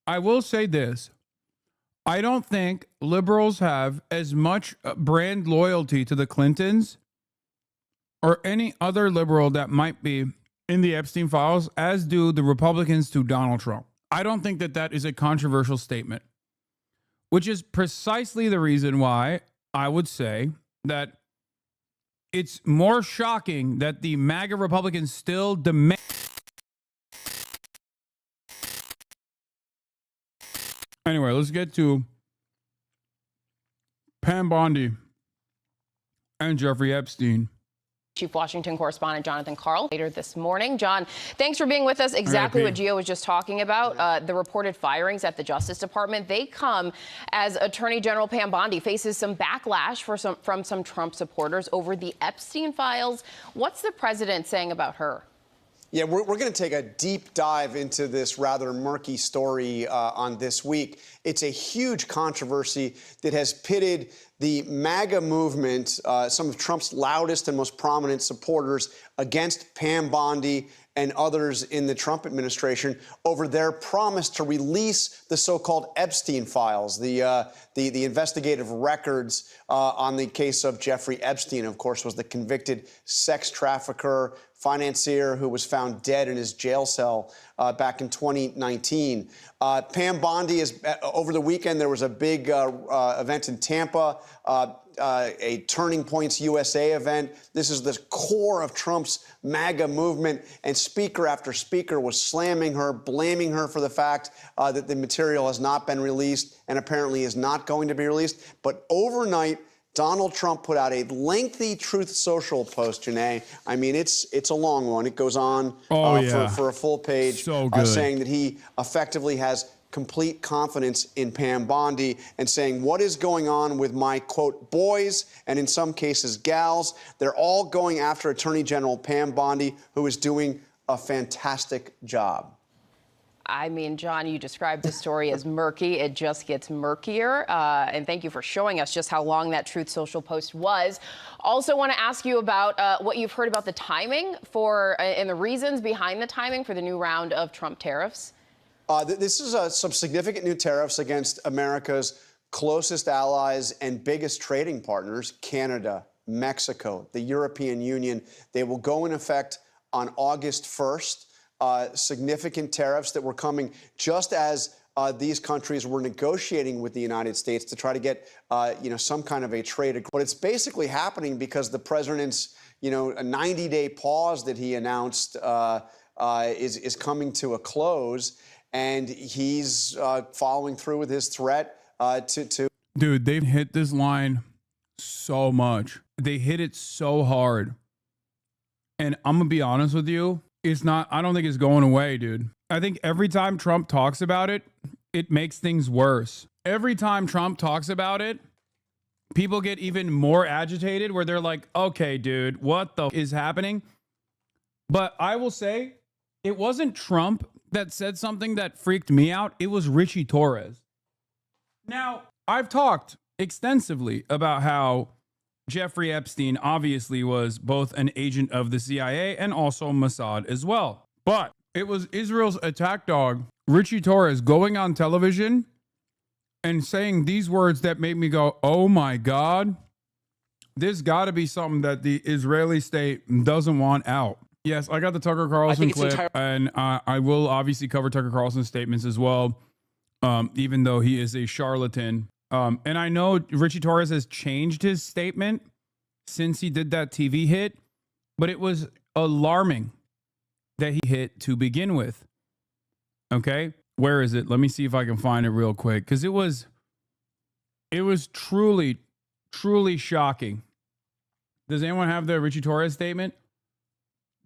I will say this. I don't think liberals have as much brand loyalty to the Clintons or any other liberal that might be in the Epstein files as do the Republicans to Donald Trump. I don't think that that is a controversial statement, which is precisely the reason why I would say that it's more shocking that the MAGA Republicans still demand. Anyway, let's get to Pam Bondi and Jeffrey Epstein. Chief Washington correspondent Jonathan Karl later this morning. John, thanks for being with us. Exactly what Gio was just talking about. The reported firings at the Justice Department, they come as Attorney General Pam Bondi faces some backlash from some Trump supporters over the Epstein files. What's the president saying about her? Yeah, we're going to take a deep dive into this rather murky story on This Week. It's a huge controversy that has pitted the MAGA movement, some of Trump's loudest and most prominent supporters, against Pam Bondi and others in the Trump administration over their promise to release the so-called Epstein files, the investigative records on the case of Jeffrey Epstein, of course, was the convicted sex trafficker, financier who was found dead in his jail cell back in 2019. Pam Bondi is, over the weekend, there was a big event in Tampa, a Turning Points USA event. This is the core of Trump's MAGA movement, and speaker after speaker was slamming her, blaming her for the fact that the material has not been released and apparently is not going to be released. But overnight, Donald Trump put out a lengthy Truth Social post, Janae. I mean, it's a long one. It goes on for a full page, saying that he effectively has complete confidence in Pam Bondi and saying, what is going on with my, quote, boys, and in some cases gals? They're all going after Attorney General Pam Bondi, who is doing a fantastic job. I mean, John, you described the story as murky. It just gets murkier. And thank you for showing us just how long that Truth Social post was. Also want to ask you about what you've heard about the timing for and the reasons behind the timing for the new round of Trump tariffs. This is some significant new tariffs against America's closest allies and biggest trading partners, Canada, Mexico, the European Union. They will go in effect on August 1st. Significant tariffs that were coming just as these countries were negotiating with the United States to try to get, some kind of a trade agreement. But it's basically happening because the president's, a 90-day pause that he announced is coming to a close, and he's following through with his threat to. Dude, they've hit this line so much. They hit it so hard. And I'm going to be honest with you. I don't think it's going away, dude. I think every time Trump talks about it, it makes things worse. Every time Trump talks about it, people get even more agitated where they're like, okay, dude, what the is happening? But I will say it wasn't Trump that said something that freaked me out. It was Richie Torres. Now, I've talked extensively about how Jeffrey Epstein obviously was both an agent of the CIA and also Mossad as well. But it was Israel's attack dog, Richie Torres, going on television and saying these words that made me go, oh my God, this got to be something that the Israeli state doesn't want out. Yes, I got the Tucker Carlson clip, and I will obviously cover Tucker Carlson's statements as well, even though he is a charlatan. And I know Richie Torres has changed his statement since he did that TV hit, but it was alarming that he hit to begin with. Okay, where is it? Let me see if I can find it real quick, because it was truly, truly shocking. Does anyone have the Richie Torres statement?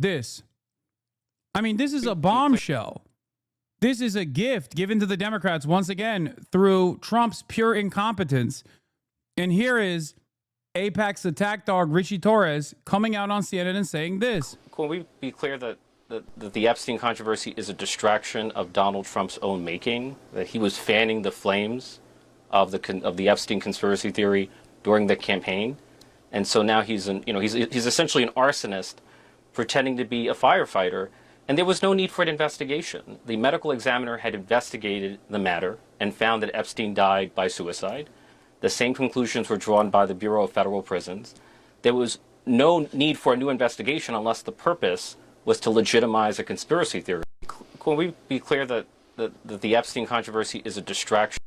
This is a bombshell. This is a gift given to the Democrats, once again, through Trump's pure incompetence. And here is Apex attack dog Richie Torres coming out on CNN and saying this. Can we be clear that the Epstein controversy is a distraction of Donald Trump's own making, that he was fanning the flames of the Epstein conspiracy theory during the campaign? And so now he's essentially an arsonist pretending to be a firefighter And there was no need for an investigation. The medical examiner had investigated the matter and found that Epstein died by suicide. The same conclusions were drawn by the Bureau of Federal Prisons. There was no need for a new investigation unless the purpose was to legitimize a conspiracy theory. Can we be clear that the Epstein controversy is a distraction?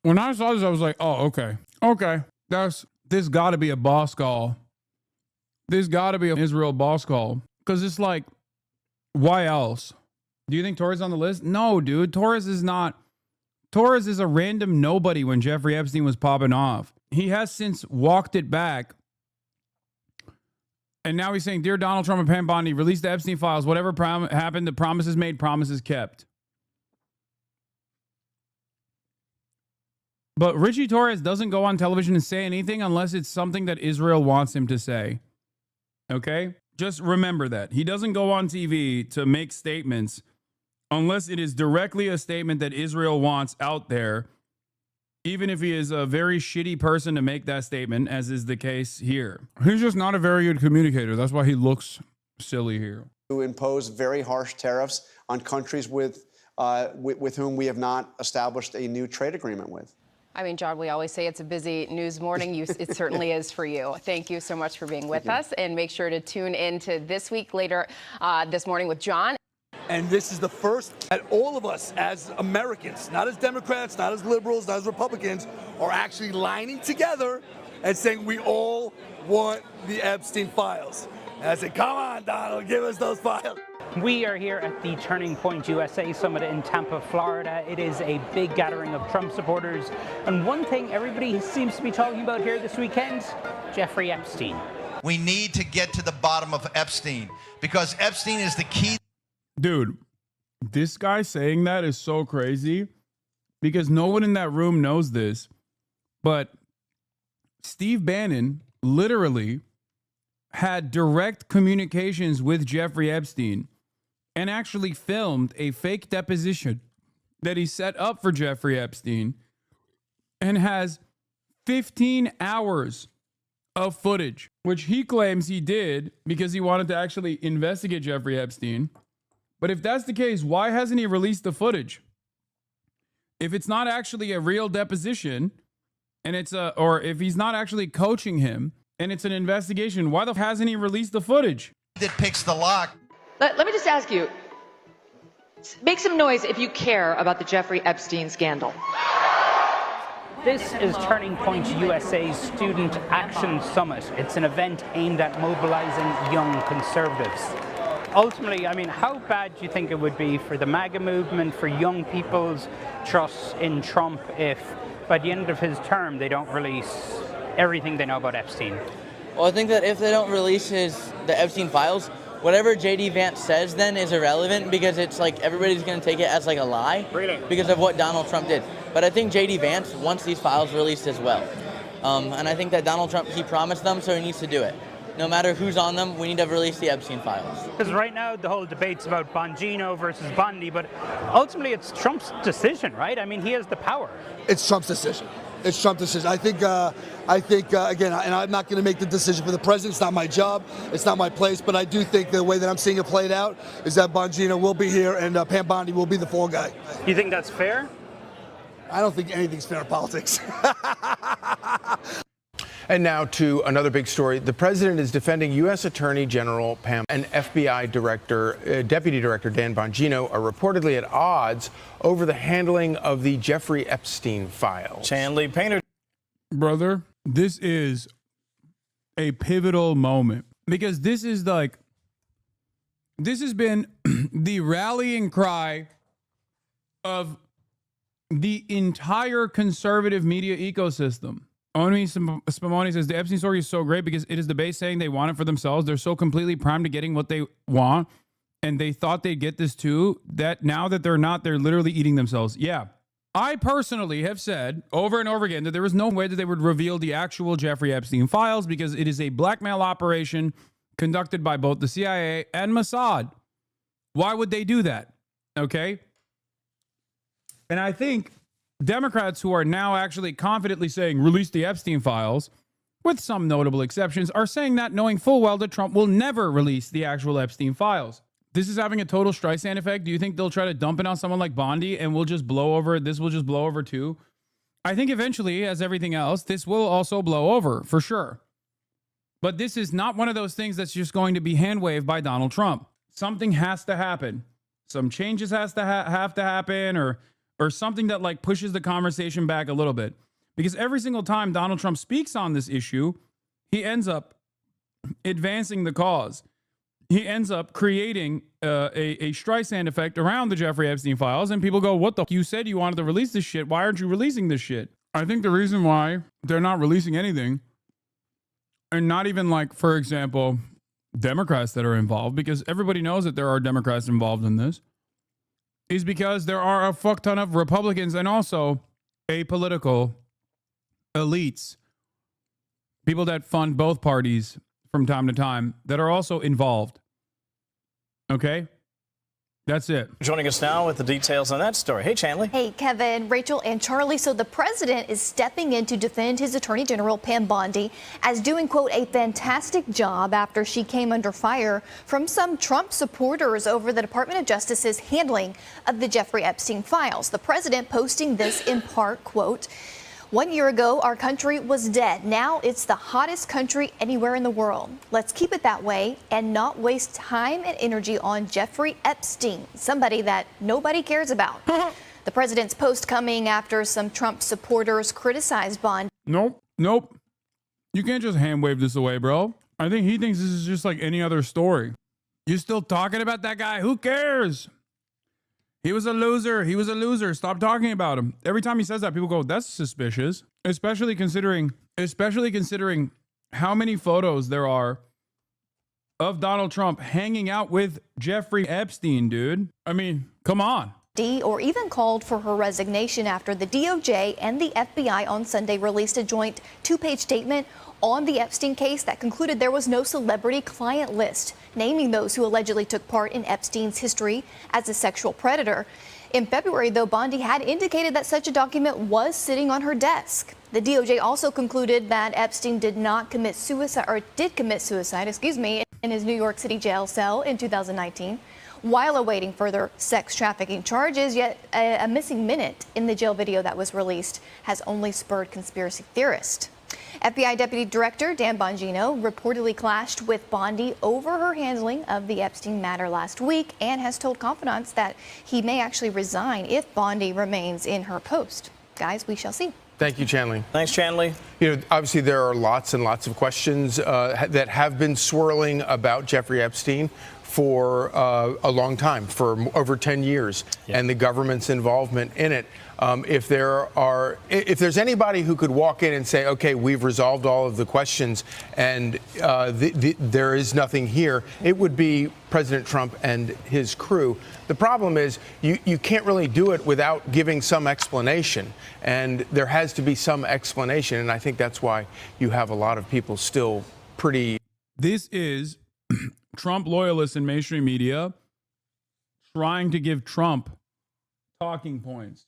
When I saw this, I was like, oh, okay. Okay. This got to be a boss call. This got to be an Israel boss call. Because it's like, why else? Do you think Torres is on the list? No, dude. Torres is not. Torres is a random nobody when Jeffrey Epstein was popping off. He has since walked it back. And now he's saying, Dear Donald Trump and Pam Bondi, release the Epstein files. Whatever happened, the promises made, promises kept. But Richie Torres doesn't go on television and say anything unless it's something that Israel wants him to say. Okay? Just remember that. He doesn't go on TV to make statements unless it is directly a statement that Israel wants out there, even if he is a very shitty person to make that statement, as is the case here. He's just not a very good communicator. That's why he looks silly here. To impose very harsh tariffs on countries with whom we have not established a new trade agreement with. I mean, John, we always say it's a busy news morning. It certainly is for you. Thank you so much for being with us. And make sure to tune in to This Week later this morning with John. And this is the first that all of us as Americans, not as Democrats, not as liberals, not as Republicans, are actually lining together and saying we all want the Epstein files. And I said, come on, Donald, give us those files. We are here at the Turning Point USA Summit in Tampa, Florida. It is a big gathering of Trump supporters. And one thing everybody seems to be talking about here this weekend, Jeffrey Epstein. We need to get to the bottom of Epstein because Epstein is the key. Dude, this guy saying that is so crazy because no one in that room knows this. But Steve Bannon literally had direct communications with Jeffrey Epstein and actually filmed a fake deposition that he set up for Jeffrey Epstein and has 15 hours of footage, which he claims he did because he wanted to actually investigate Jeffrey Epstein. But if that's the case, why hasn't he released the footage? If it's not actually a real deposition and or if he's not actually coaching him and it's an investigation, why the f hasn't he released the footage? That picks the lock. Let me just ask you, make some noise if you care about the Jeffrey Epstein scandal. This is Turning Point USA's Student Action Summit. It's an event aimed at mobilizing young conservatives. Ultimately, I mean, how bad do you think it would be for the MAGA movement, for young people's trust in Trump if by the end of his term they don't release everything they know about Epstein? Well, I think that if they don't release the Epstein files, whatever J.D. Vance says then is irrelevant because it's like everybody's going to take it as like a lie because of what Donald Trump did. But I think J.D. Vance wants these files released as well. And I think that Donald Trump, he promised them, so he needs to do it. No matter who's on them, we need to release the Epstein files. Because right now the whole debate's about Bongino versus Bondi, but ultimately it's Trump's decision, right? I mean, he has the power. It's Trump's decision. It's Trump's decision. I think again, and I'm not going to make the decision for the president. It's not my job. It's not my place. But I do think the way that I'm seeing it played out is that Bongino will be here and Pam Bondi will be the fall guy. You think that's fair? I don't think anything's fair in politics. And now to another big story. The president is defending U.S. Attorney General Pam and FBI Deputy Director Dan Bongino are reportedly at odds over the handling of the Jeffrey Epstein files. Chanley Painter. Brother, this is a pivotal moment because this has been the rallying cry of the entire conservative media ecosystem. Oni Spumoni says the Epstein story is so great because it is the base saying they want it for themselves. They're so completely primed to getting what they want, and they thought they'd get this too, that now that they're not, they're literally eating themselves. Yeah. I personally have said over and over again that there was no way that they would reveal the actual Jeffrey Epstein files because it is a blackmail operation conducted by both the CIA and Mossad. Why would they do that? Okay? And I think Democrats who are now actually confidently saying release the Epstein files, with some notable exceptions, are saying that knowing full well that Trump will never release the actual Epstein files. this is having a total Streisand effect, do you think they'll try to dump it on someone like Bondi and we'll just blow over? This will just blow over too? I think eventually, as everything else, this will also blow over for sure. But this is not one of those things that's just going to be hand waved by Donald Trump. Something has to happen. Some changes have to happen, or something that like pushes the conversation back a little bit. Because every single time Donald Trump speaks on this issue, he ends up advancing the cause. He ends up creating a Streisand effect around the Jeffrey Epstein files, and people go, what the f***? You said you wanted to release this shit. Why aren't you releasing this shit? I think the reason why they're not releasing anything, and not even like, for example, Democrats that are involved, because everybody knows that there are Democrats involved in this, is because there are a fuck ton of Republicans and also apolitical elites, people that fund both parties from time to time, that are also involved. Okay? That's it. Joining us now with the details on that story. Hey, Chanley. Hey, Kevin, Rachel, and Charlie. So the president is stepping in to defend his Attorney General, Pam Bondi, as doing, quote, a fantastic job after she came under fire from some Trump supporters over the Department of Justice's handling of the Jeffrey Epstein files. The president posting this in part, quote, 1 year ago, our country was dead. Now it's the hottest country anywhere in the world. Let's keep it that way and not waste time and energy on Jeffrey Epstein, somebody that nobody cares about. The president's post coming after some Trump supporters criticized Bond. Nope. You can't just hand wave this away, bro. I think he thinks this is just like any other story. You still talking about that guy? Who cares? He was a loser. Stop talking about him. Every time he says that, people go, that's suspicious. Especially considering how many photos there are of Donald Trump hanging out with Jeffrey Epstein, dude. I mean, come on. Or even called for her resignation after the DOJ and the FBI on Sunday released a joint 2-page statement on the Epstein case that concluded there was no celebrity client list, naming those who allegedly took part in Epstein's history as a sexual predator. In February, though, Bondi had indicated that such a document was sitting on her desk. The DOJ also concluded that Epstein did commit suicide in his New York City jail cell in 2019. While awaiting further sex trafficking charges, yet a missing minute in the jail video that was released has only spurred conspiracy theorists. FBI Deputy Director Dan Bongino reportedly clashed with Bondi over her handling of the Epstein matter last week and has told confidants that he may actually resign if Bondi remains in her post. Guys, we shall see. Thank you, Chanley. Thanks, Chanley. You know, obviously there are lots and lots of questions that have been swirling about Jeffrey Epstein for a long time, for over 10 years, and the government's involvement in it. If there's anybody who could walk in and say, okay, we've resolved all of the questions and there is nothing here, it would be President Trump and his crew. The problem is you can't really do it without giving some explanation, and there has to be some explanation, and I think that's why you have a lot of people still pretty... This is Trump loyalists in mainstream media trying to give Trump talking points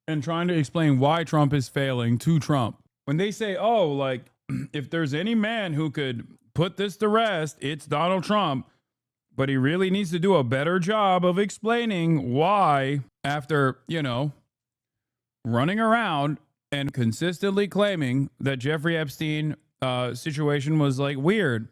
and trying to explain why Trump is failing to Trump. When they say, oh, like, if there's any man who could put this to rest, it's Donald Trump. But he really needs to do a better job of explaining why, after, running around and consistently claiming that Jeffrey Epstein situation was like weird.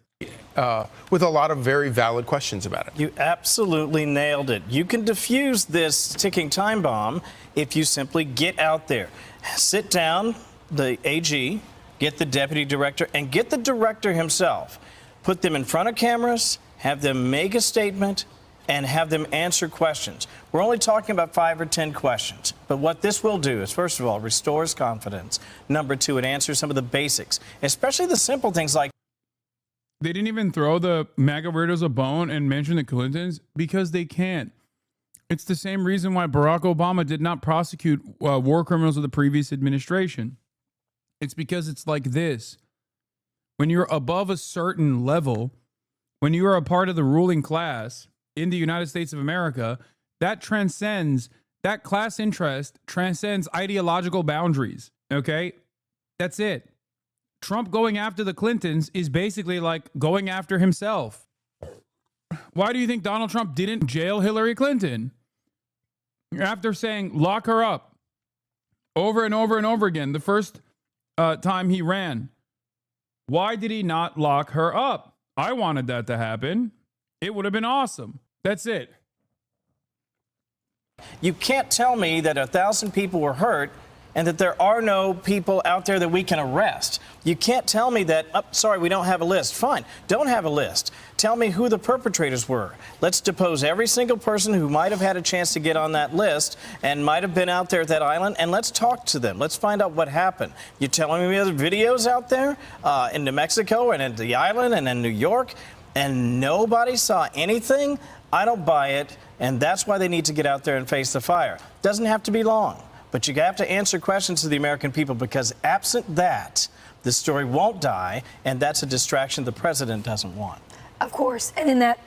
With a lot of very valid questions about it. You absolutely nailed it. You can defuse this ticking time bomb if you simply get out there, sit down, the AG, get the deputy director, and get the director himself. Put them in front of cameras, have them make a statement, and have them answer questions. We're only talking about 5 or 10 questions. But what this will do is, first of all, restores confidence. Number 2, it answers some of the basics, especially the simple things like... They didn't even throw the MAGA weirdos a bone and mention the Clintons because they can't. It's the same reason why Barack Obama did not prosecute war criminals of the previous administration. It's because it's like this. When you're above a certain level, when you are a part of the ruling class in the United States of America, that class interest transcends ideological boundaries. Okay? That's it. Trump going after the Clintons is basically like going after himself. Why do you think Donald Trump didn't jail Hillary Clinton? After saying, lock her up over and over and over again, the first time he ran. Why did he not lock her up? I wanted that to happen. It would have been awesome. That's it. You can't tell me that 1,000 people were hurt and that there are no people out there that we can arrest. You can't tell me that, oh, sorry, we don't have a list. Fine, don't have a list. Tell me who the perpetrators were. Let's depose every single person who might have had a chance to get on that list and might have been out there at that island, and let's talk to them. Let's find out what happened. You're telling me other videos out there in New Mexico and at the island and in New York, and nobody saw anything? I don't buy it, and that's why they need to get out there and face the fire. Doesn't have to be long. But you have to answer questions to the American people, because absent that, the story won't die, and that's a distraction the president doesn't want. Of course, and in that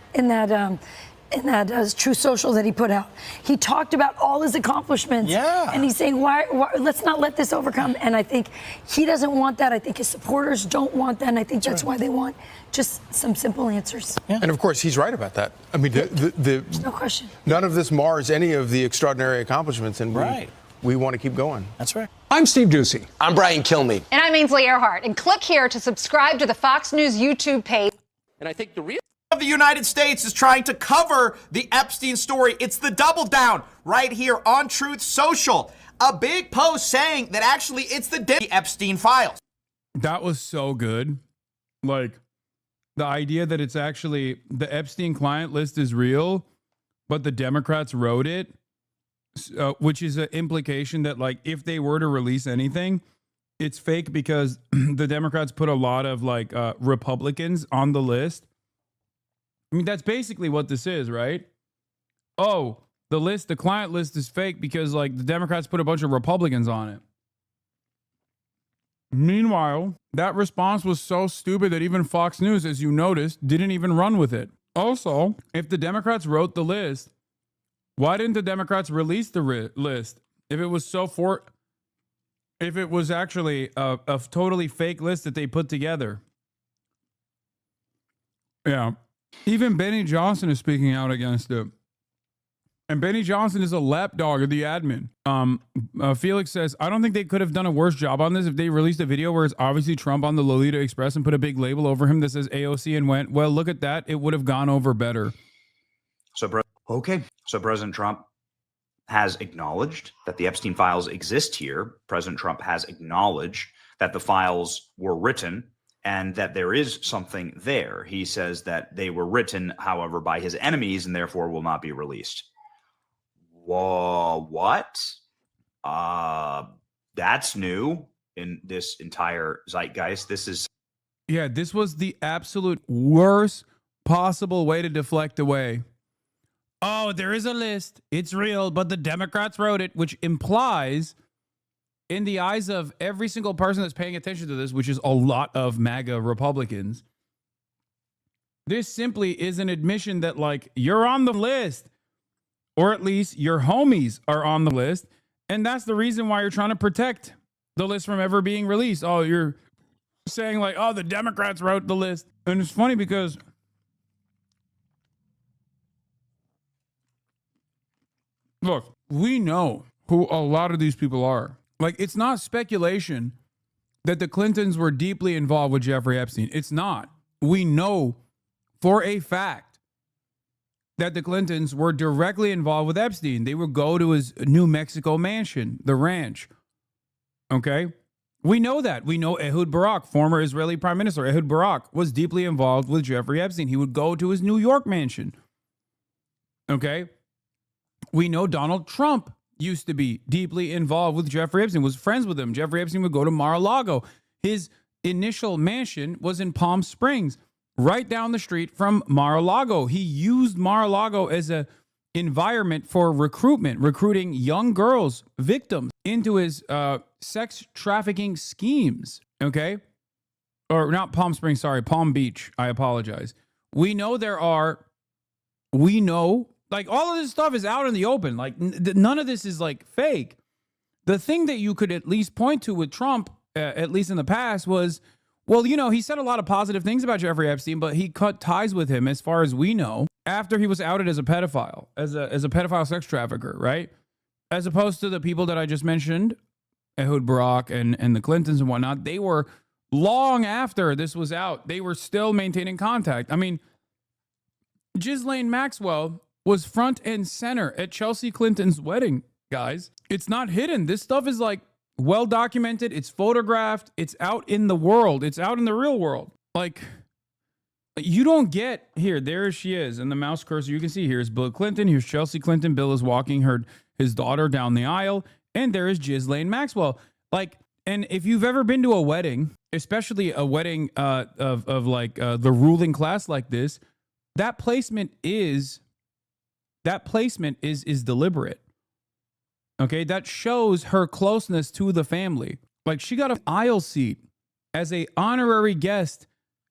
True Social that he put out, he talked about all his accomplishments. Yeah. And he's saying, why let's not let this overcome. And I think he doesn't want that. I think his supporters don't want that. And I think that's why they want just some simple answers. Yeah. And of course, he's right about that. I mean, there's no question. None of this mars any of the extraordinary accomplishments, and we want to keep going. That's right. I'm Steve Doocy. I'm Brian Kilmeade. And I'm Ainsley Earhart. And click here to subscribe to the Fox News YouTube page. And I think the real of the United States is trying to cover the Epstein story. It's the double down right here on Truth Social. A big post saying that actually it's the Epstein files. That was so good. Like, the idea that it's actually the Epstein client list is real, but the Democrats wrote it. Which is an implication that, like, if they were to release anything, it's fake because the Democrats put a lot of, like, Republicans on the list. I mean, that's basically what this is, right? Oh, the client list is fake because, like, the Democrats put a bunch of Republicans on it. Meanwhile, that response was so stupid that even Fox News, as you noticed, didn't even run with it. Also, if the Democrats wrote the list, why didn't the Democrats release the list? If it was if it was actually a totally fake list that they put together. Yeah. Even Benny Johnson is speaking out against it. And Benny Johnson is a lapdog of the admin. Felix says, I don't think they could have done a worse job on this if they released a video where it's obviously Trump on the Lolita Express and put a big label over him that says AOC and went, well, look at that. It would have gone over better. So President Trump has acknowledged that the Epstein files exist here. President Trump has acknowledged that the files were written and that there is something there. He says that they were written, however, by his enemies and therefore will not be released. Whoa, what? That's new in this entire zeitgeist. This was the absolute worst possible way to deflect away. Oh, there is a list. It's real, but the Democrats wrote it, which implies, in the eyes of every single person that's paying attention to this, which is a lot of MAGA Republicans, this simply is an admission that, like, you're on the list, or at least your homies are on the list, and that's the reason why you're trying to protect the list from ever being released. Oh, you're saying, like, oh, the Democrats wrote the list. And it's funny because look, we know who a lot of these people are. Like, it's not speculation that the Clintons were deeply involved with Jeffrey Epstein. It's not. We know for a fact that the Clintons were directly involved with Epstein. They would go to his New Mexico mansion, the ranch. Okay? We know that. We know Ehud Barak, former Israeli Prime Minister Ehud Barak, was deeply involved with Jeffrey Epstein. He would go to his New York mansion. Okay? We know Donald Trump used to be deeply involved with Jeffrey Epstein, was friends with him. Jeffrey Epstein would go to Mar-a-Lago. His initial mansion was in Palm Springs, right down the street from Mar-a-Lago. He used Mar-a-Lago as an environment for recruiting young girls, victims, into his sex trafficking schemes, okay? Or not Palm Springs, sorry, Palm Beach. I apologize. We know, like, all of this stuff is out in the open. Like, none of this is, like, fake. The thing that you could at least point to with Trump, at least in the past, was, well, you know, he said a lot of positive things about Jeffrey Epstein, but he cut ties with him as far as we know. after he was outed as a pedophile, as a pedophile sex trafficker, right? As opposed to the people that I just mentioned, Ehud Barak and the Clintons and whatnot, they were long after this was out. They were still maintaining contact. I mean, Ghislaine Maxwell was front and center at Chelsea Clinton's wedding, guys. It's not hidden. This stuff is like well documented. It's photographed. It's out in the world. It's out in the real world. Like, you don't get here. There she is in the mouse cursor. You can see here's Bill Clinton. Here's Chelsea Clinton. Bill is walking his daughter down the aisle. And there is Ghislaine Maxwell. Like, and if you've ever been to a wedding, especially a wedding of the ruling class like this, that placement is deliberate. Okay, that shows her closeness to the family. Like, she got an aisle seat as a honorary guest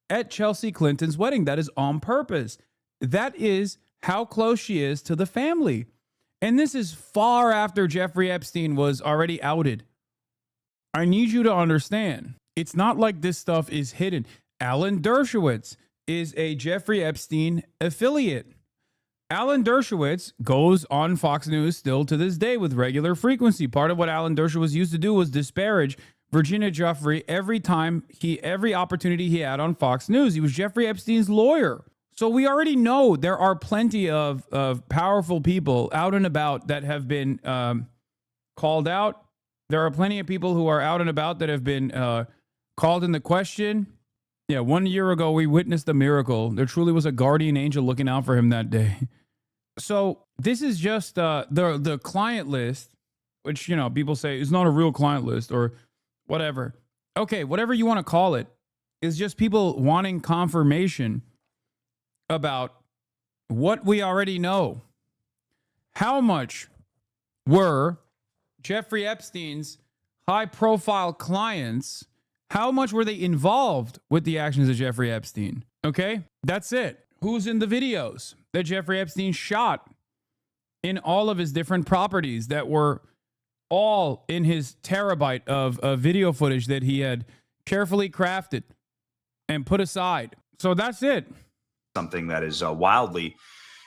at Chelsea Clinton's wedding. That is on purpose. That is how close she is to the family. And this is far after Jeffrey Epstein was already outed. I need you to understand, it's not like this stuff is hidden. Alan Dershowitz is a Jeffrey Epstein affiliate. Alan Dershowitz goes on Fox News still to this day with regular frequency. Part of what Alan Dershowitz used to do was disparage Virginia Giuffre every opportunity he had on Fox News. He was Jeffrey Epstein's lawyer. So we already know there are plenty of powerful people out and about that have been called out. There are plenty of people who are out and about that have been called into question. Yeah, 1 year ago, we witnessed a miracle. There truly was a guardian angel looking out for him that day. So this is just the client list, which, you know, people say is not a real client list or whatever. Okay, whatever you want to call it, is just people wanting confirmation about what we already know. How much were Jeffrey Epstein's high-profile clients, how much were they involved with the actions of Jeffrey Epstein? Okay, that's it. Who's in the videos that Jeffrey Epstein shot in all of his different properties that were all in his terabyte of video footage that he had carefully crafted and put aside? So that's it. Something that is wildly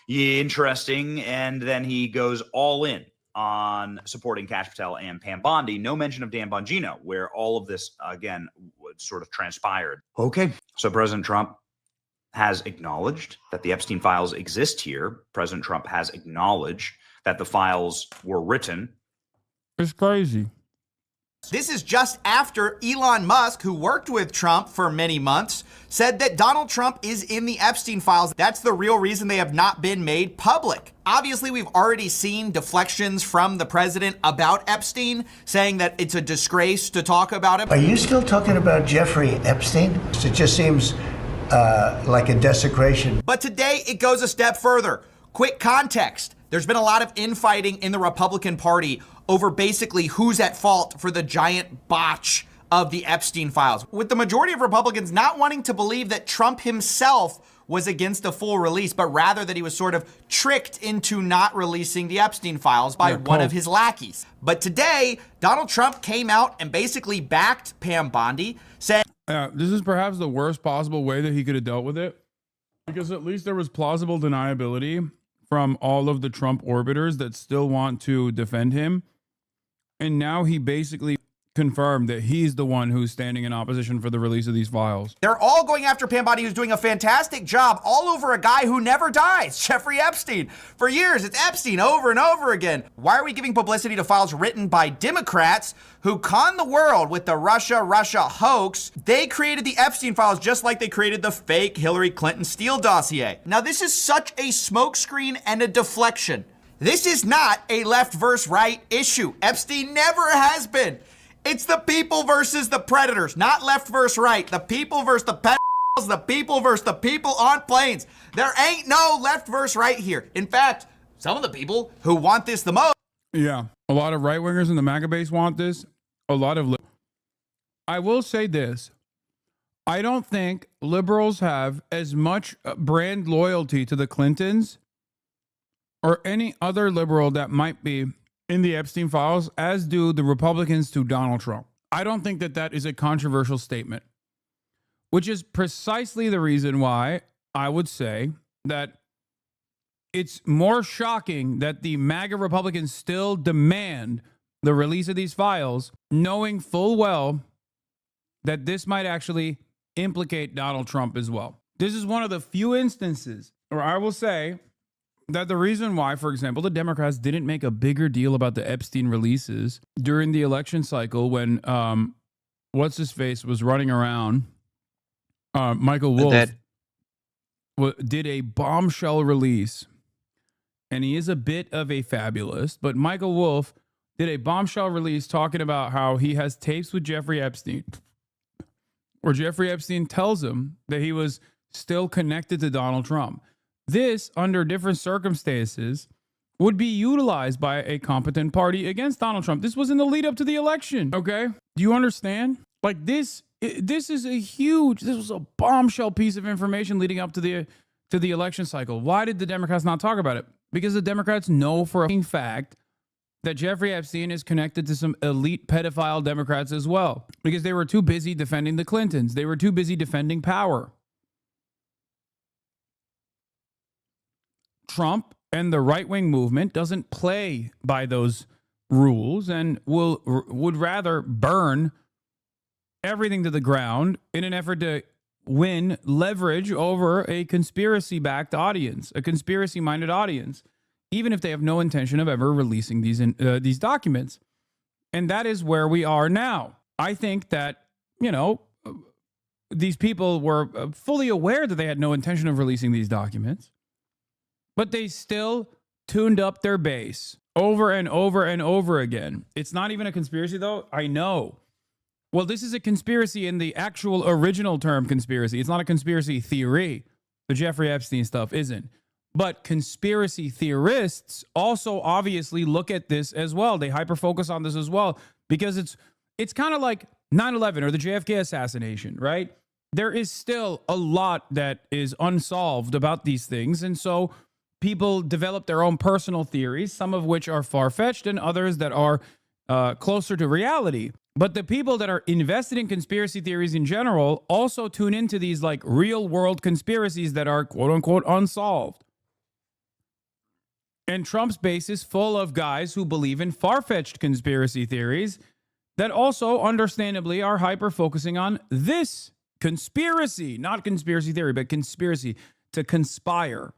interesting, and then he goes all in on supporting Kash Patel and Pam Bondi. No mention of Dan Bongino, where all of this, again, sort of transpired. Okay, so President Trump has acknowledged that the Epstein files exist here. President Trump has acknowledged that the files were written. It's crazy. This is just after Elon Musk, who worked with Trump for many months, said that Donald Trump is in the Epstein files. That's the real reason they have not been made public. Obviously, we've already seen deflections from the president about Epstein, saying that it's a disgrace to talk about him. Are you still talking about Jeffrey Epstein? It just seems like a desecration. But today it goes a step further. Quick context. There's been a lot of infighting in the Republican Party over basically who's at fault for the giant botch of the Epstein files, with the majority of Republicans not wanting to believe that Trump himself was against a full release, but rather that he was sort of tricked into not releasing the Epstein files by one of his lackeys. But today, Donald Trump came out and basically backed Pam Bondi, saying, this is perhaps the worst possible way that he could have dealt with it, because at least there was plausible deniability from all of the Trump orbiters that still want to defend him. And now he basically confirmed that he's the one who's standing in opposition for the release of these files. They're all going after Pam Bondi, who's doing a fantastic job all over a guy who never dies, Jeffrey Epstein. For years, it's Epstein over and over again. Why are we giving publicity to files written by Democrats who conned the world with the Russia hoax? They created the Epstein files just like they created the fake Hillary Clinton Steele dossier. Now, this is such a smokescreen and a deflection. This is not a left versus right issue. Epstein never has been. It's the people versus the predators, not left versus right. The people versus the pedophiles, the people versus the people on planes. There ain't no left versus right here. In fact, some of the people who want this the most. Yeah, a lot of right-wingers in the MAGA base want this. A lot of... I will say this. I don't think liberals have as much brand loyalty to the Clintons or any other liberal that might be in the Epstein files as do the Republicans to Donald Trump. I don't think that that is a controversial statement, which is precisely the reason why I would say that it's more shocking that the MAGA Republicans still demand the release of these files, knowing full well that this might actually implicate Donald Trump as well. This is one of the few instances where I will say that the reason why, for example, the Democrats didn't make a bigger deal about the Epstein releases during the election cycle when what's-his-face was running around, Michael Wolff did a bombshell release, and he is a bit of a fabulist, but Michael Wolff did a bombshell release talking about how he has tapes with Jeffrey Epstein, where Jeffrey Epstein tells him that he was still connected to Donald Trump. This, under different circumstances, would be utilized by a competent party against Donald Trump. This was in the lead up to the election, okay? Do you understand? Like this is this was a bombshell piece of information leading up to the election cycle. Why did the Democrats not talk about it? Because the Democrats know for a fact that Jeffrey Epstein is connected to some elite pedophile Democrats as well, because they were too busy defending the Clintons. They were too busy defending power. Trump and the right-wing movement doesn't play by those rules and would rather burn everything to the ground in an effort to win leverage over a conspiracy-backed audience, a conspiracy-minded audience, even if they have no intention of ever releasing these documents. And that is where we are now. I think that, these people were fully aware that they had no intention of releasing these documents, but they still tuned up their base over and over and over again. It's not even a conspiracy, though. I know. Well, this is a conspiracy in the actual original term conspiracy. It's not a conspiracy theory. The Jeffrey Epstein stuff isn't. But conspiracy theorists also obviously look at this as well. They hyper-focus on this as well because it's kind of like 9/11 or the JFK assassination, right? There is still a lot that is unsolved about these things. And so people develop their own personal theories, some of which are far-fetched and others that are closer to reality. But the people that are invested in conspiracy theories in general also tune into these like real-world conspiracies that are quote-unquote unsolved. And Trump's base is full of guys who believe in far-fetched conspiracy theories that also, understandably, are hyper-focusing on this conspiracy, not conspiracy theory, but conspiracy, to conspire.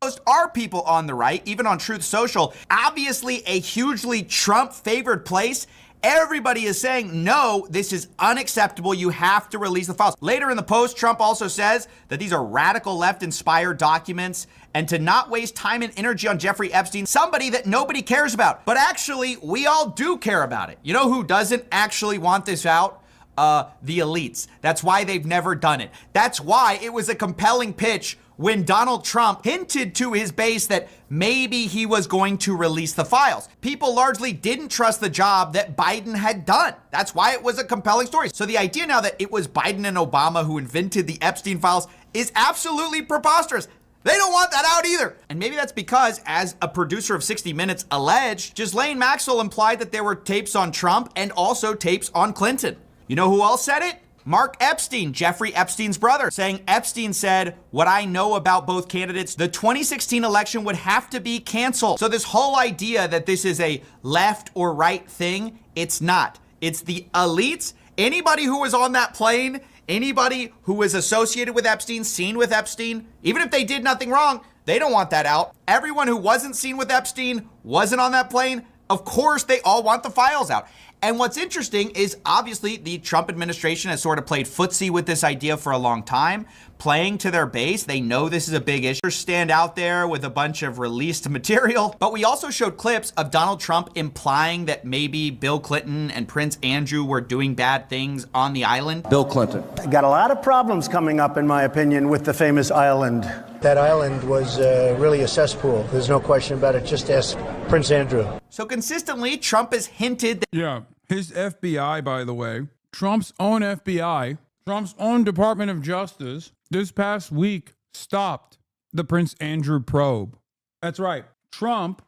Most are people on the right, even on Truth Social, obviously a hugely Trump-favored place. Everybody is saying, no, this is unacceptable. You have to release the files. Later in the post, Trump also says that these are radical left-inspired documents and to not waste time and energy on Jeffrey Epstein, somebody that nobody cares about. But actually, we all do care about it. You know who doesn't actually want this out? The elites. That's why they've never done it. That's why it was a compelling pitch when Donald Trump hinted to his base that maybe he was going to release the files. People largely didn't trust the job that Biden had done. That's why it was a compelling story. So the idea now that it was Biden and Obama who invented the Epstein files is absolutely preposterous. They don't want that out either. And maybe that's because, as a producer of 60 Minutes alleged, Ghislaine Maxwell implied that there were tapes on Trump and also tapes on Clinton. You know who else said it? Mark Epstein, Jeffrey Epstein's brother, saying Epstein said, what I know about both candidates, the 2016 election would have to be canceled. So this whole idea that this is a left or right thing, it's not. It's the elites. Anybody who was on that plane, anybody who was associated with Epstein, seen with Epstein, even if they did nothing wrong, they don't want that out. Everyone who wasn't seen with Epstein, wasn't on that plane, of course they all want the files out. And what's interesting is obviously the Trump administration has sort of played footsie with this idea for a long time, playing to their base. They know this is a big issue. Stand out there with a bunch of released material. But we also showed clips of Donald Trump implying that maybe Bill Clinton and Prince Andrew were doing bad things on the island. Bill Clinton. Got a lot of problems coming up, in my opinion, with the famous island. That island was really a cesspool. There's no question about it. Just ask Prince Andrew. So consistently, Trump has hinted that... Yeah, his FBI, by the way, Trump's own FBI, Trump's own Department of Justice, this past week stopped the Prince Andrew probe. That's right. Trump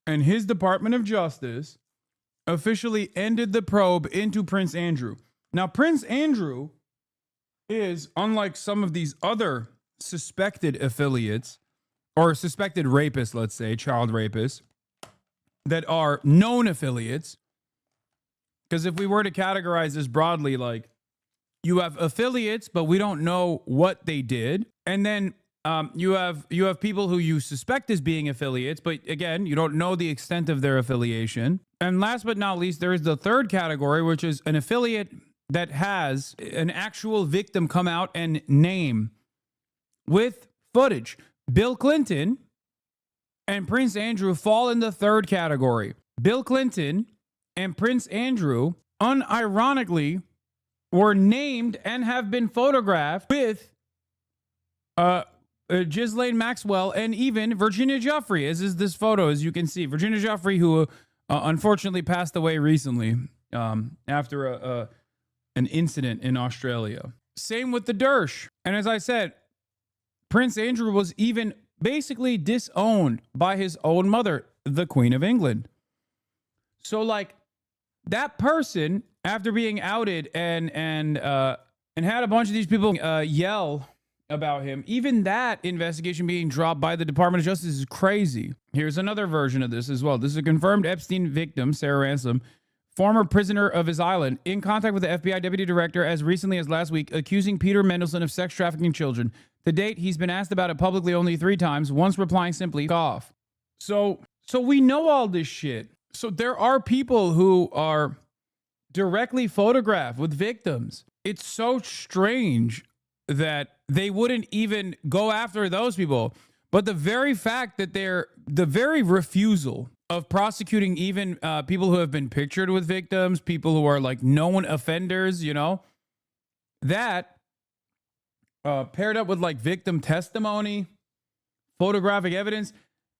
and his Department of Justice officially ended the probe into Prince Andrew. Now, Prince Andrew is, unlike some of these other suspected affiliates, or suspected rapists, let's say, child rapists, that are known affiliates. Because if we were to categorize this broadly, like, you have affiliates, but we don't know what they did. And then you have people who you suspect as being affiliates, but again, you don't know the extent of their affiliation. And last but not least, there is the third category, which is an affiliate that has an actual victim come out and name with footage. Bill Clinton and Prince Andrew fall in the third category. Bill Clinton and Prince Andrew, unironically, were named and have been photographed with Ghislaine Maxwell and even Virginia Giuffre, as is this photo, as you can see. Virginia Giuffre, who unfortunately passed away recently after an incident in Australia. Same with the Dersh. And as I said, Prince Andrew was even basically disowned by his own mother, the Queen of England. So, like, that person, after being outed and had a bunch of these people yell about him, even that investigation being dropped by the Department of Justice is crazy. Here's another version of this as well. This is a confirmed Epstein victim, Sarah Ransom, former prisoner of his island, in contact with the FBI deputy director as recently as last week, accusing Peter Mendelsohn of sex trafficking children. To date, he's been asked about it publicly only 3 times, once replying simply, "Off." So we know all this shit. So there are people who are directly photographed with victims. It's so strange that they wouldn't even go after those people. But the very fact that the very refusal of prosecuting even people who have been pictured with victims, people who are like known offenders, you know, that paired up with like victim testimony, photographic evidence,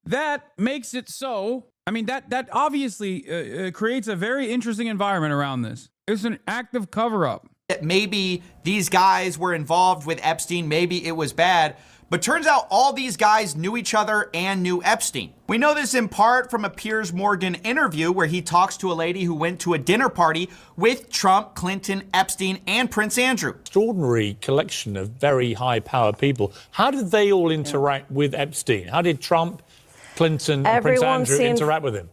that makes it so. I mean, that obviously creates a very interesting environment around this. It's an active cover-up. Maybe these guys were involved with Epstein. Maybe it was bad. But turns out all these guys knew each other and knew Epstein. We know this in part from a Piers Morgan interview where he talks to a lady who went to a dinner party with Trump, Clinton, Epstein, and Prince Andrew. Extraordinary collection of very high-powered people. How did they all interact with Epstein? How did Trump, Clinton, and Prince Andrew interact with him?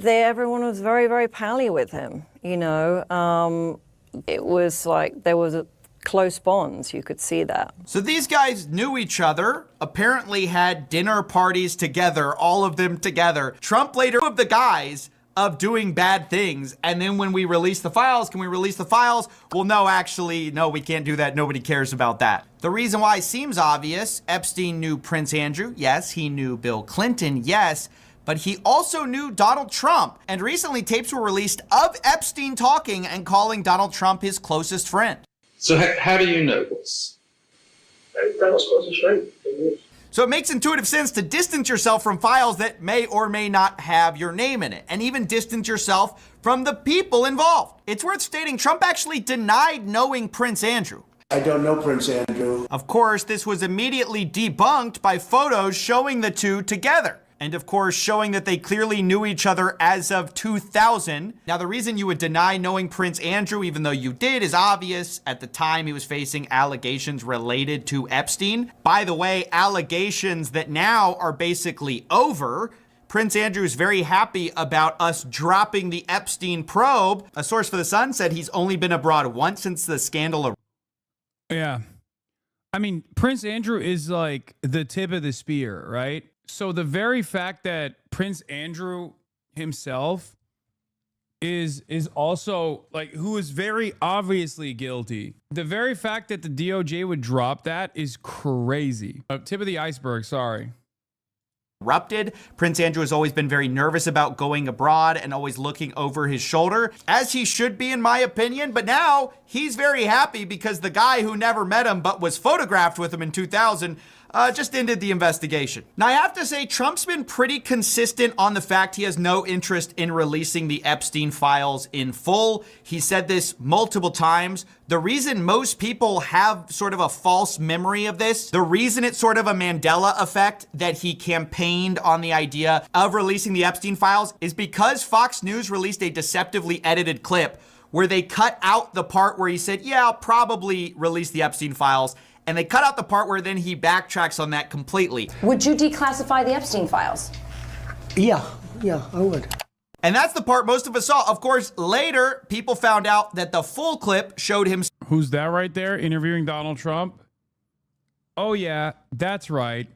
Everyone was very, very pally with him, you know. It was like there was close bonds. You could see that. So these guys knew each other, apparently had dinner parties together, all of them together. Trump later of the guys of doing bad things. And then when we release the files, can we release the files? Well, no, actually, no, we can't do that. Nobody cares about that. The reason why seems obvious. Epstein knew Prince Andrew. Yes. He knew Bill Clinton. Yes. But he also knew Donald Trump. And recently tapes were released of Epstein talking and calling Donald Trump his closest friend. So how do you know this? Donald's closest friend. So it makes intuitive sense to distance yourself from files that may or may not have your name in it, and even distance yourself from the people involved. It's worth stating Trump actually denied knowing Prince Andrew. I don't know Prince Andrew. Of course, this was immediately debunked by photos showing the two together. And of course, showing that they clearly knew each other as of 2000. Now, the reason you would deny knowing Prince Andrew, even though you did, is obvious. At the time, he was facing allegations related to Epstein. By the way, allegations that now are basically over. Prince Andrew is very happy about us dropping the Epstein probe. A source for The Sun said he's only been abroad once since the scandal. Yeah. I mean, Prince Andrew is like the tip of the spear, right? So the very fact that Prince Andrew himself is also like, who is very obviously guilty. The very fact that the DOJ would drop that is crazy. Tip of the iceberg, sorry. Erupted. Prince Andrew has always been very nervous about going abroad and always looking over his shoulder, as he should be in my opinion. But now he's very happy because the guy who never met him but was photographed with him in 2000 just ended the investigation. Now, I have to say, Trump's been pretty consistent on the fact he has no interest in releasing the Epstein files in full. He said this multiple times. The reason most people have sort of a false memory of this, the reason it's sort of a Mandela effect that he campaigned on the idea of releasing the Epstein files is because Fox News released a deceptively edited clip where they cut out the part where he said, yeah, I'll probably release the Epstein files. And they cut out the part where then he backtracks on that completely. Would you declassify the Epstein files? Yeah, I would. And that's the part most of us saw. Of course, later, people found out that the full clip showed him. Who's that right there interviewing Donald Trump? Oh, yeah, that's right.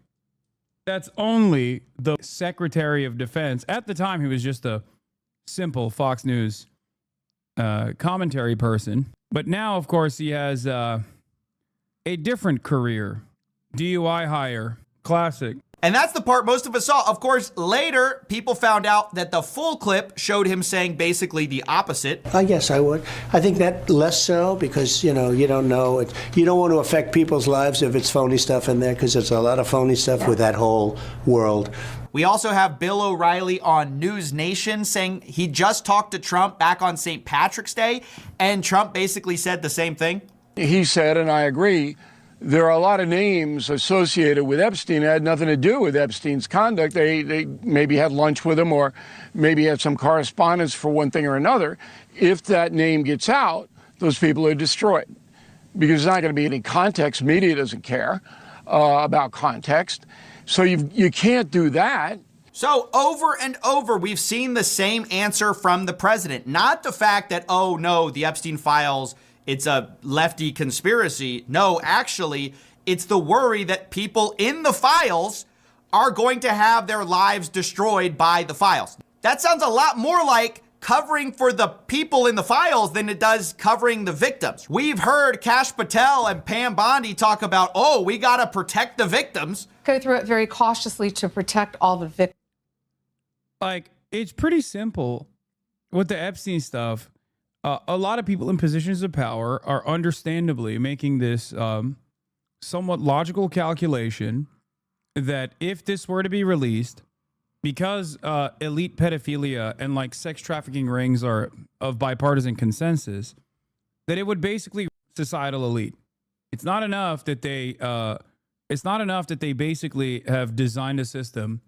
That's only the Secretary of Defense. At the time, he was just a simple Fox News commentary person. But now, of course, he has a different career. DUI hire. Classic. And that's the part most of us saw. Of course, later, people found out that the full clip showed him saying basically the opposite. I guess I would. I think that less so because, you don't know. You don't want to affect people's lives if it's phony stuff in there because there's a lot of phony stuff with that whole world. We also have Bill O'Reilly on News Nation saying he just talked to Trump back on St. Patrick's Day, and Trump basically said the same thing. He said, and I agree, there are a lot of names associated with Epstein that had nothing to do with Epstein's conduct. They maybe had lunch with him or maybe had some correspondence for one thing or another. If that name gets out, those people are destroyed because there's not going to be any context. Media doesn't care about context. So you can't do that. So over and over, we've seen the same answer from the president. Not the fact that, oh, no, the Epstein files, it's a lefty conspiracy. No, actually, it's the worry that people in the files are going to have their lives destroyed by the files. That sounds a lot more like covering for the people in the files than it does covering the victims. We've heard Kash Patel and Pam Bondi talk about, oh, we got to protect the victims. Go through it very cautiously to protect all the victims. Like, it's pretty simple with the Epstein stuff. A lot of people in positions of power are understandably making this somewhat logical calculation that if this were to be released, because elite pedophilia and like sex trafficking rings are of bipartisan consensus, that it would basically societal elite. It's not enough that they basically have designed a system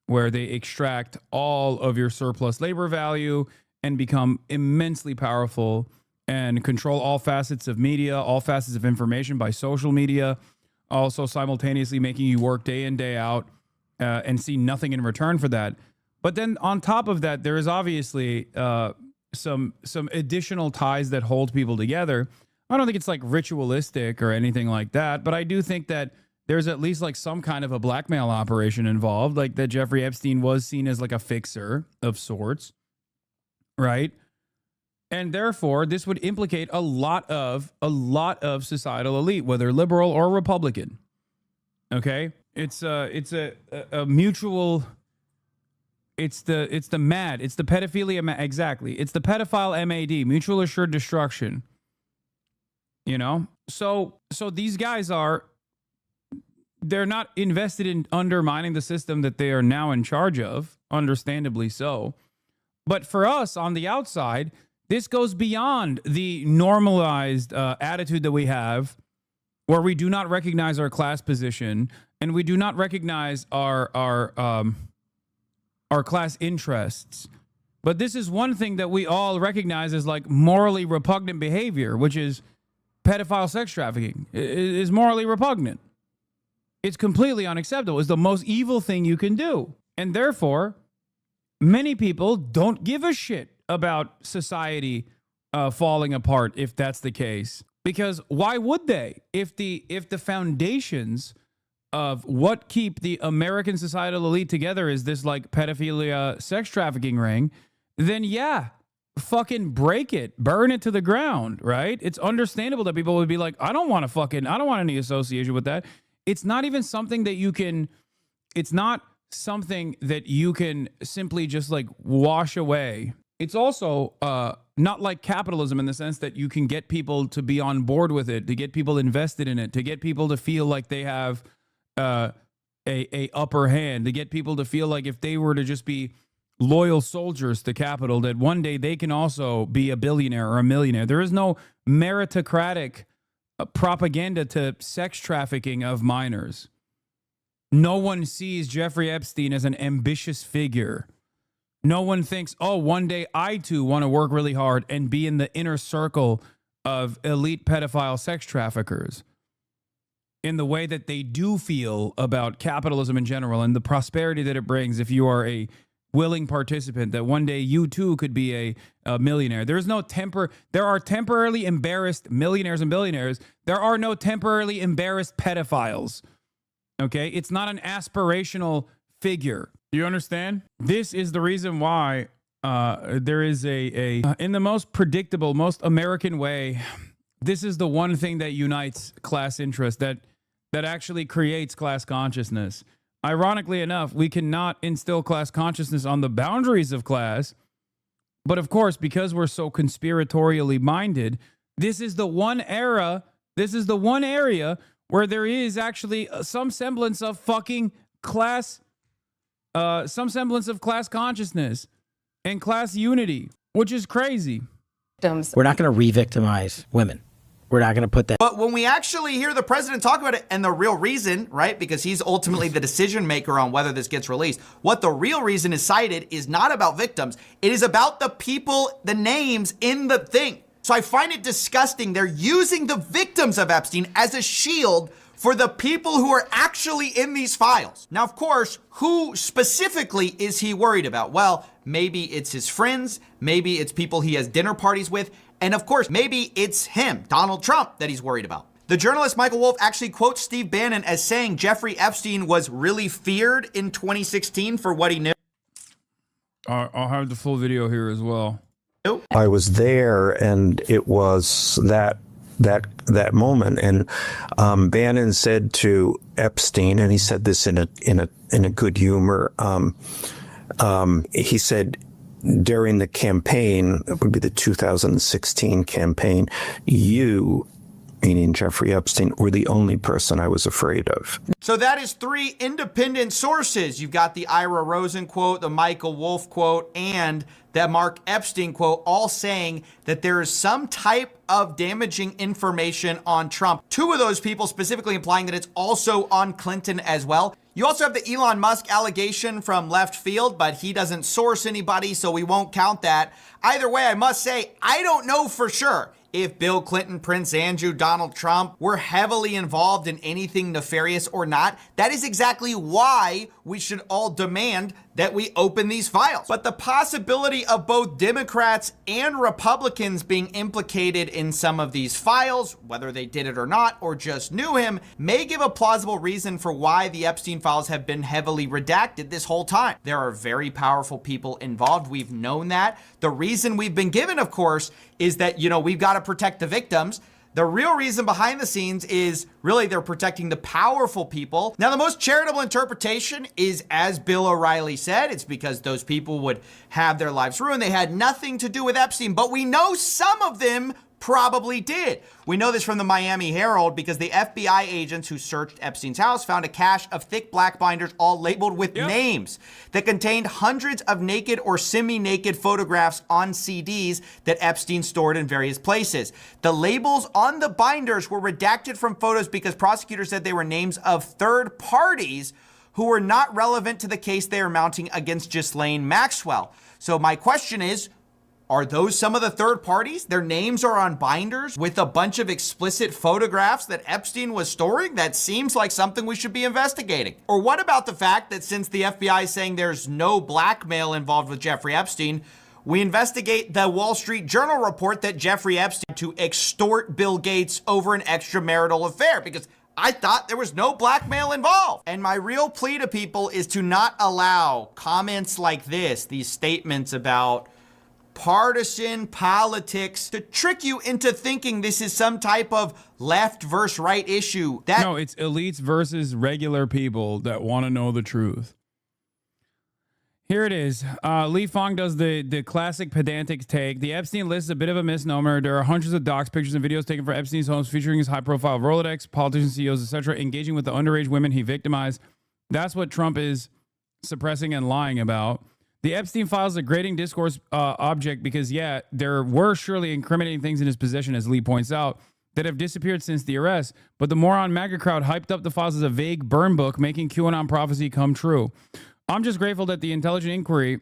where they extract all of your surplus labor value and become immensely powerful and control all facets of media, all facets of information by social media, also simultaneously making you work day in, day out and see nothing in return for that. But then on top of that, there is obviously some additional ties that hold people together. I don't think it's like ritualistic or anything like that, but I do think that there's at least like some kind of a blackmail operation involved, like that Jeffrey Epstein was seen as like a fixer of sorts. Right. And therefore, this would implicate a lot of societal elite, whether liberal or Republican. OK, it's a mutual. It's the pedophilia. Exactly. It's the pedophile MAD, mutual assured destruction. So these guys they're not invested in undermining the system that they are now in charge of, understandably so. But for us on the outside, this goes beyond the normalized attitude that we have where we do not recognize our class position and we do not recognize our class interests. But this is one thing that we all recognize as like morally repugnant behavior, which is pedophile sex trafficking is morally repugnant. It's completely unacceptable. It's the most evil thing you can do. And therefore, many people don't give a shit about society falling apart if that's the case. Because why would they? If the foundations of what keep the American societal elite together is this like pedophilia sex trafficking ring, then yeah, fucking break it, burn it to the ground, right? It's understandable that people would be like, I don't want any association with that. It's not even something that you can, it's not something that you can simply just like wash away. It's also not like capitalism in the sense that you can get people to be on board with it, to get people invested in it, to get people to feel like they have a upper hand, to get people to feel like if they were to just be loyal soldiers to capital, that one day they can also be a billionaire or a millionaire. There is no meritocratic propaganda to sex trafficking of minors. No one sees Jeffrey Epstein as an ambitious figure. No one thinks, oh, one day I too want to work really hard and be in the inner circle of elite pedophile sex traffickers. in the way that they do feel about capitalism in general and the prosperity that it brings if you are a willing participant, that one day you too could be a millionaire. There are temporarily embarrassed millionaires and billionaires. There are no temporarily embarrassed pedophiles. Okay? It's not an aspirational figure. You understand? This is the reason why there is in the most predictable, most American way, this is the one thing that unites class interest, that actually creates class consciousness. Ironically enough, we cannot instill class consciousness on the boundaries of class. But of course, because we're so conspiratorially minded, this is the one area where there is actually some semblance of fucking class, some semblance of class consciousness and class unity, which is crazy. We're not going to re-victimize women. We're not going to put that. But when we actually hear the president talk about it, and the real reason, right, because he's ultimately the decision maker on whether this gets released, what the real reason is cited is not about victims. It is about the people, the names in the thing. So I find it disgusting. They're using the victims of Epstein as a shield for the people who are actually in these files. Now, of course, who specifically is he worried about? Well, maybe it's his friends. Maybe it's people he has dinner parties with. And of course, maybe it's him, Donald Trump, that he's worried about. The journalist Michael Wolff actually quotes Steve Bannon as saying Jeffrey Epstein was really feared in 2016 for what he knew. I'll have the full video here as well. I was there, and it was that moment, and Bannon said to Epstein, and he said this in a good humor. He said, during the campaign, it would be the 2016 campaign, you, meaning Jeffrey Epstein, were the only person I was afraid of. So that is 3 independent sources. You've got the Ira Rosen quote, the Michael Wolff quote, and that Mark Epstein quote, all saying that there is some type of damaging information on Trump. 2 of those people specifically implying that it's also on Clinton as well. You also have the Elon Musk allegation from left field, but he doesn't source anybody, so we won't count that. Either way, I must say, I don't know for sure if Bill Clinton, Prince Andrew, Donald Trump were heavily involved in anything nefarious or not. That is exactly why we should all demand that we open these files. But the possibility of both Democrats and Republicans being implicated in some of these files, whether they did it or not, or just knew him, may give a plausible reason for why the Epstein files have been heavily redacted this whole time. There are very powerful people involved. We've known that. The reason we've been given, of course, is that, we've got to protect the victims. The real reason behind the scenes is really they're protecting the powerful people. Now, the most charitable interpretation is, as Bill O'Reilly said, it's because those people would have their lives ruined. They had nothing to do with Epstein, but we know some of them probably did. We know this from the Miami Herald because the FBI agents who searched Epstein's house found a cache of thick black binders all labeled with names that contained hundreds of naked or semi-naked photographs on CDs that Epstein stored in various places. The labels on the binders were redacted from photos because prosecutors said they were names of third parties who were not relevant to the case they are mounting against Ghislaine Maxwell. So my question is, are those some of the third parties? Their names are on binders with a bunch of explicit photographs that Epstein was storing? That seems like something we should be investigating. Or what about the fact that since the FBI is saying there's no blackmail involved with Jeffrey Epstein, we investigate the Wall Street Journal report that Jeffrey Epstein to extort Bill Gates over an extramarital affair, because I thought there was no blackmail involved. And my real plea to people is to not allow comments like this, these statements about partisan politics, to trick you into thinking this is some type of left versus right issue. No, it's elites versus regular people that want to know the truth. Here it is. Lee Fong does the classic pedantic take. The Epstein list is a bit of a misnomer. There are hundreds of docs, pictures, and videos taken from Epstein's homes featuring his high-profile Rolodex, politicians, CEOs, etc., engaging with the underage women he victimized. That's what Trump is suppressing and lying about. The Epstein files are a grating discourse object because, yeah, there were surely incriminating things in his possession, as Lee points out, that have disappeared since the arrest. But the moron MAGA crowd hyped up the files as a vague burn book, making QAnon prophecy come true. I'm just grateful that the intelligent inquiry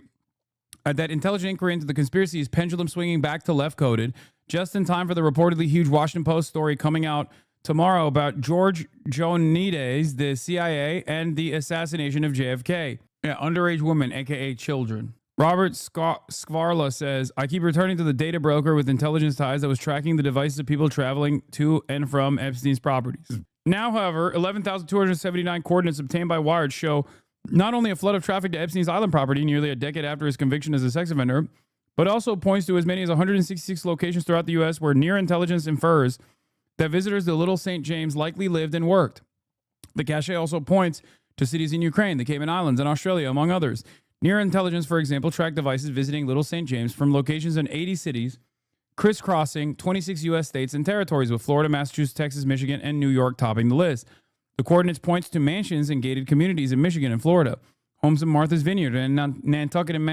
into the conspiracy is pendulum swinging back to left-coded, just in time for the reportedly huge Washington Post story coming out tomorrow about George Joanides, the CIA, and the assassination of JFK. Yeah, underage women, aka children. Robert Skvarla says, I keep returning to the data broker with intelligence ties that was tracking the devices of people traveling to and from Epstein's properties. Now, however, 11,279 coordinates obtained by Wired show not only a flood of traffic to Epstein's island property nearly a decade after his conviction as a sex offender, but also points to as many as 166 locations throughout the U.S. where near intelligence infers that visitors to Little St. James likely lived and worked. The cache also points to cities in Ukraine, the Cayman Islands, and Australia, among others. Near intelligence, for example, tracked devices visiting Little St. James from locations in 80 cities, crisscrossing 26 U.S. states and territories, with Florida, Massachusetts, Texas, Michigan, and New York topping the list. The coordinates points to mansions and gated communities in Michigan and Florida, homes in Martha's Vineyard and Nantucket in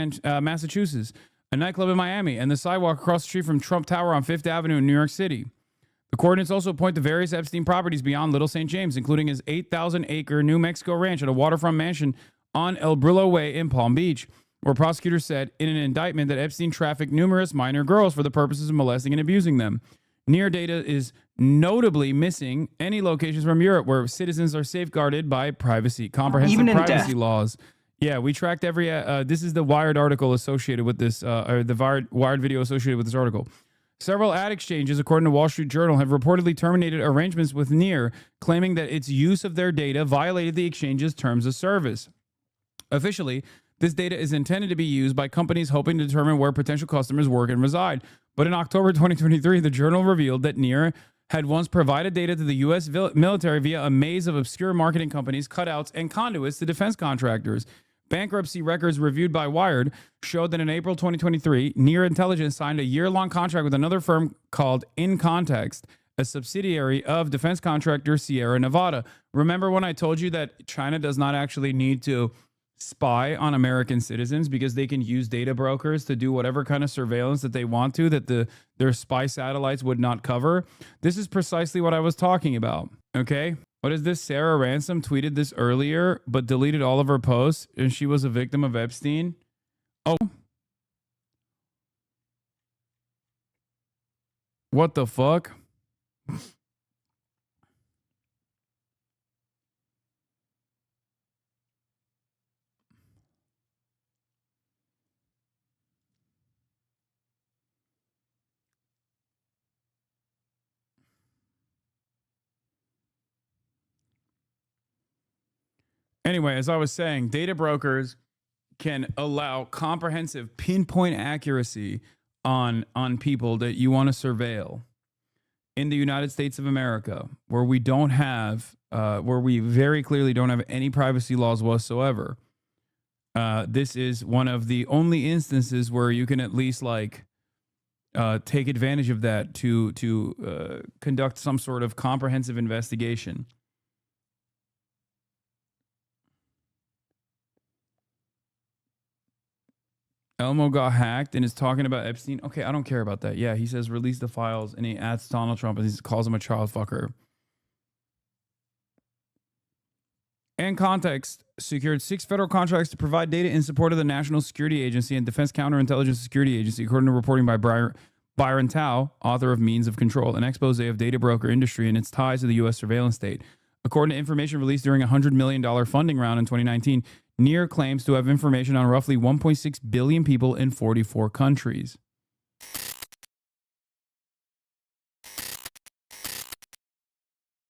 Massachusetts, a nightclub in Miami, and the sidewalk across the street from Trump Tower on Fifth Avenue in New York City. The coordinates also point to various Epstein properties beyond Little St. James, including his 8,000-acre New Mexico ranch and a waterfront mansion on El Brillo Way in Palm Beach, where prosecutors said in an indictment that Epstein trafficked numerous minor girls for the purposes of molesting and abusing them. Near data is notably missing any locations from Europe where citizens are safeguarded by comprehensive privacy laws. Yeah, we tracked every. This is the Wired article associated with this, or the Wired video associated with this article. Several ad exchanges, according to Wall Street Journal, have reportedly terminated arrangements with Near, claiming that its use of their data violated the exchange's terms of service. Officially, this data is intended to be used by companies hoping to determine where potential customers work and reside. But in October 2023, the Journal revealed that Near had once provided data to the U.S. military via a maze of obscure marketing companies, cutouts, and conduits to defense contractors. Bankruptcy records reviewed by Wired showed that in April 2023, Near Intelligence signed a year-long contract with another firm called In Context, a subsidiary of defense contractor Sierra Nevada. Remember when I told you that China does not actually need to spy on American citizens because they can use data brokers to do whatever kind of surveillance that they want to, that their spy satellites would not cover? This is precisely what I was talking about, okay? What is this? Sarah Ransom tweeted this earlier, but deleted all of her posts, and she was a victim of Epstein. Oh. What the fuck? Anyway, as I was saying, data brokers can allow comprehensive pinpoint accuracy on people that you want to surveil in the United States of America, where we don't have, where we very clearly don't have any privacy laws whatsoever. This is one of the only instances where you can at least take advantage of that to conduct some sort of comprehensive investigation. Elmo got hacked and is talking about Epstein. Okay, I don't care about that. Yeah, he says release the files and he adds Donald Trump and he calls him a child fucker. And Context secured 6 federal contracts to provide data in support of the National Security Agency and Defense Counterintelligence Security Agency, according to reporting by Byron Tao, author of Means of Control, an expose of data broker industry and its ties to the U.S. surveillance state. According to information released during a $100 million funding round in 2019, Near claims to have information on roughly 1.6 billion people in 44 countries.